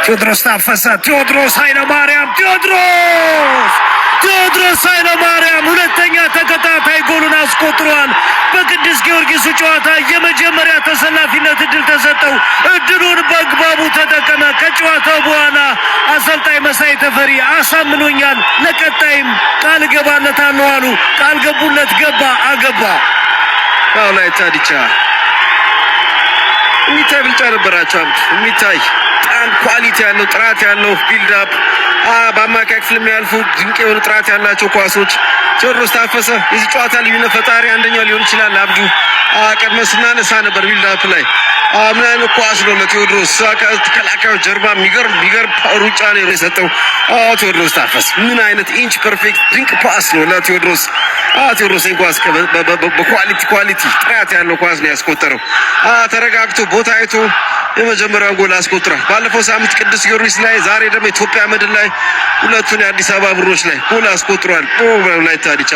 ቴዎድሮስ ታፈሰ። ቴዎድሮስ ኃይለማርያም ቴዎድሮስ ኃይለማርያም ሁለተኛ ተከታታይ ጎሉን አስቆጥሯል። በቅዱስ ጊዮርጊስ ጨዋታ የመጀመሪያ ተሰላፊነት እድል ተሰጠው። እድሉን በአግባቡ ተጠቀመ። ከጨዋታው በኋላ አሰልጣኝ መሳይ ተፈሪ አሳምኖኛል፣ ለቀጣይም ቃል ገባለታለሁ አሉ። ቃል ገቡለት፣ ገባ፣ አገባ። ወላይታ ዲቻ የሚታይ ብልጫ ነበራቸው። የሚታይ በጣም ኳሊቲ ያለው ጥራት ያለው ቢልድ አፕ በአማካይ ክፍል የሚያልፉ ድንቅ የሆኑ ጥራት ያላቸው ኳሶች። ቴዎድሮስ ታፈሰ የዚህ ጨዋታ ልዩነት ፈጣሪ አንደኛው ሊሆን ይችላል። አብዱ ቀድመ ስናነሳ ነበር ቢልድ አፕ ላይ ምን አይነት ኳስ ነው ለቴዎድሮስ ተከላካዩ ጀርባ የሚገርም ሩጫ ነው የሰጠው። ቴዎድሮስ ታፈሰ ምን አይነት ኢንች ፐርፌክት ድንቅ ፓስ ነው ለቴዎድሮስ። ቴዎድሮስ ኳስ በኳሊቲ ጥራት ያለው ኳስ ነው ያስቆጠረው። ተረጋግቶ ቦታ አይቶ የመጀመሪያውን ጎል አስቆጥሯል። ባለፈው ሳምንት ቅዱስ ጊዮርጊስ ላይ፣ ዛሬ ደግሞ ኢትዮጵያ መድን ላይ ሁለቱን የአዲስ አበባ ብሮች ላይ ጎል አስቆጥሯል። ወላይታ ዲቻ